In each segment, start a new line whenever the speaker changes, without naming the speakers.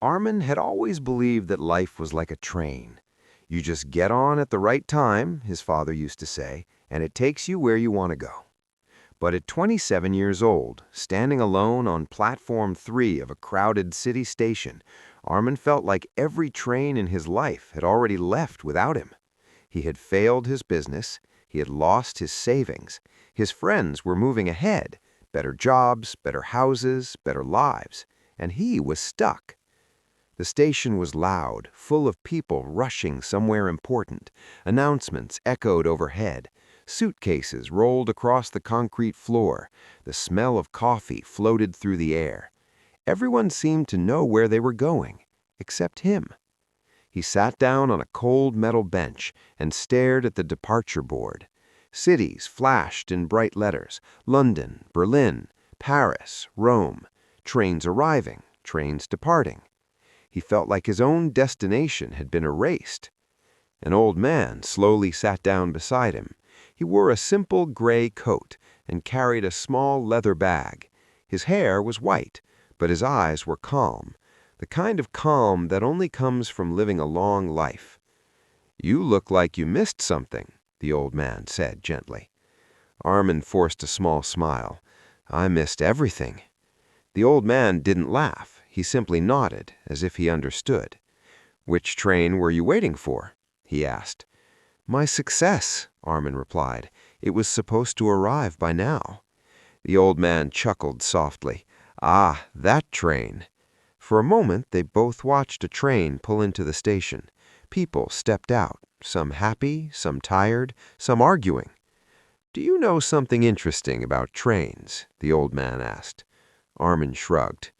Armin had always believed that life was like a train. You just get on at the right time, his father used to say, and it takes you where you want to go. But at 27 years old, standing alone on platform 3 of a crowded city station, Armin felt like every train in his life had already left without him. He had failed his business, he had lost his savings, his friends were moving ahead, better jobs, better houses, better lives, and he was stuck. The station was loud, full of people rushing somewhere important. Announcements echoed overhead. Suitcases rolled across the concrete floor. The smell of coffee floated through the air. Everyone seemed to know where they were going, except him. He sat down on a cold metal bench and stared at the departure board. Cities flashed in bright letters: London, Berlin, Paris, Rome. Trains arriving, trains departing. He felt like his own destination had been erased. An old man slowly sat down beside him. He wore a simple gray coat and carried a small leather bag. His hair was white, but his eyes were calm, the kind of calm that only comes from living a long life. "You look like you missed something," the old man said gently. Armin forced a small smile. "I missed everything." The old man didn't laugh. He simply nodded, as if he understood. "Which train were you waiting for?" he asked. "My success," Armin replied. "It was supposed to arrive by now." The old man chuckled softly. "Ah, that train." For a moment they both watched a train pull into the station. People stepped out, some happy, some tired, some arguing. "Do you know something interesting about trains?" the old man asked. Armin shrugged.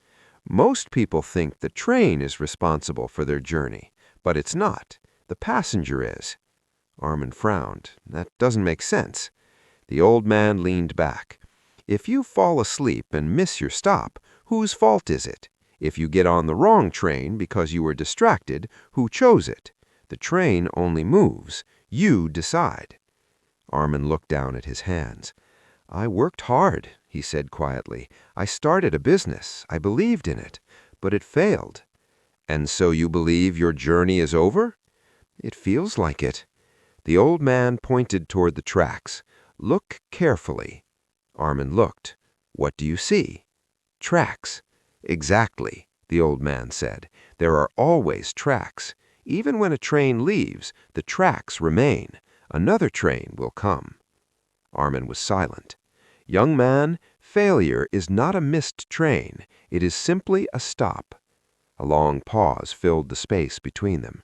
"Most people think the train is responsible for their journey, but it's not. The passenger is." Armin frowned. "That doesn't make sense." The old man leaned back. "If you fall asleep and miss your stop, whose fault is it? If you get on the wrong train because you were distracted, who chose it? The train only moves. You decide." Armin looked down at his hands. "I worked hard," he said quietly. "I started a business. I believed in it, but it failed." "And so you believe your journey is over?" "It feels like it." The old man pointed toward the tracks. "Look carefully." Armin looked. "What do you see?" "Tracks." "Exactly," the old man said. "There are always tracks. Even when a train leaves, the tracks remain. Another train will come." Armin was silent. "Young man, failure is not a missed train. It is simply a stop." A long pause filled the space between them.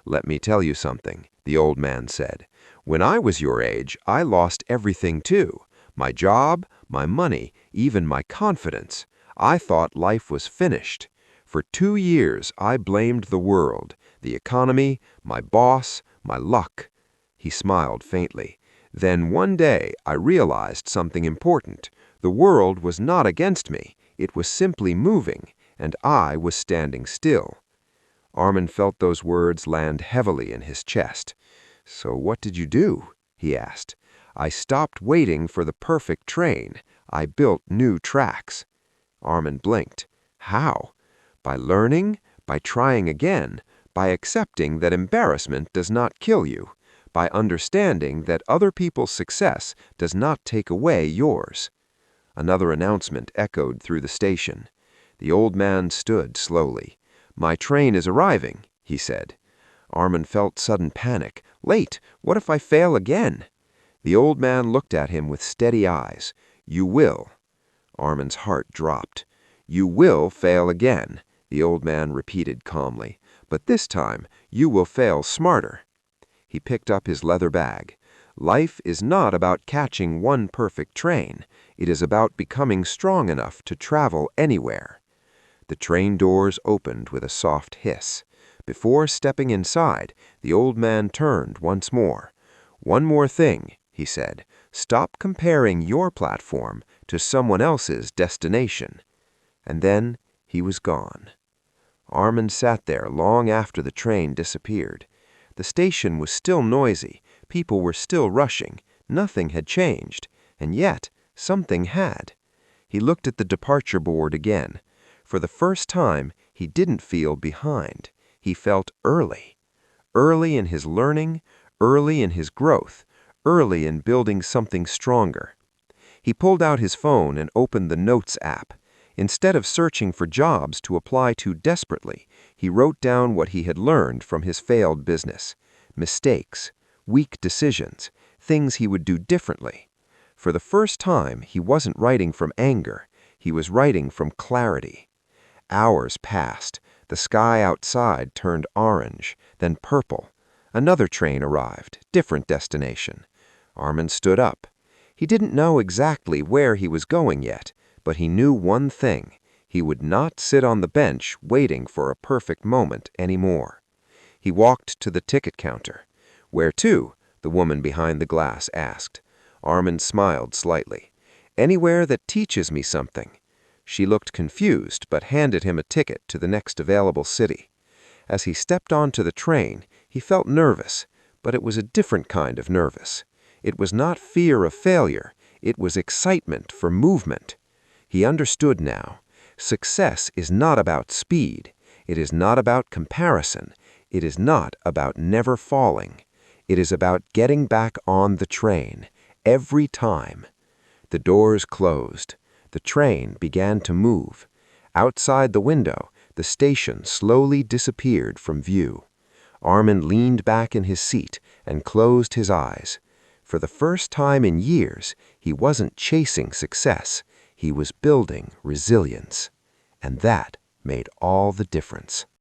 "Let me tell you something," the old man said. "When I was your age, I lost everything too. My job, my money, even my confidence. I thought life was finished. For 2 years, I blamed the world, the economy, my boss, my luck." He smiled faintly. "Then one day I realized something important. The world was not against me. It was simply moving, and I was standing still." Armin felt those words land heavily in his chest. "So what did you do?" he asked. "I stopped waiting for the perfect train. I built new tracks." Armin blinked. "How?" "By learning, by trying again, by accepting that embarrassment does not kill you, by understanding that other people's success does not take away yours." Another announcement echoed through the station. The old man stood slowly. "My train is arriving," he said. Armin felt sudden panic. "Late! What if I fail again?" The old man looked at him with steady eyes. "You will." Armin's heart dropped. "You will fail again," the old man repeated calmly. "But this time, you will fail smarter." He picked up his leather bag. "Life is not about catching one perfect train. It is about becoming strong enough to travel anywhere." The train doors opened with a soft hiss. Before stepping inside, the old man turned once more. "One more thing," he said. "Stop comparing your platform to someone else's destination." And then he was gone. Armin sat there long after the train disappeared. The station was still noisy. People were still rushing. Nothing had changed. And yet, something had. He looked at the departure board again. For the first time, He didn't feel behind. He felt early. Early in his learning, early in his growth, early in building something stronger. He pulled out his phone and opened the Notes app. Instead of searching for jobs to apply to desperately, he wrote down what he had learned from his failed business. Mistakes, weak decisions, things he would do differently. For the first time, he wasn't writing from anger. He was writing from clarity. Hours passed. The sky outside turned orange, then purple. Another train arrived, different destination. Armin stood up. He didn't know exactly where he was going yet, but he knew one thing. He would not sit on the bench waiting for a perfect moment anymore. He walked to the ticket counter. "Where to?" the woman behind the glass asked. Armin smiled slightly. "Anywhere that teaches me something." She looked confused, but handed him a ticket to the next available city. As he stepped onto the train, he felt nervous, but it was a different kind of nervous. It was not fear of failure. It was excitement for movement. He understood now. Success is not about speed. It is not about comparison. It is not about never falling. It is about getting back on the train, every time. The doors closed. The train began to move. Outside the window, the station slowly disappeared from view. Armin leaned back in his seat and closed his eyes. For the first time in years, he wasn't chasing success. He was building resilience. And that made all the difference.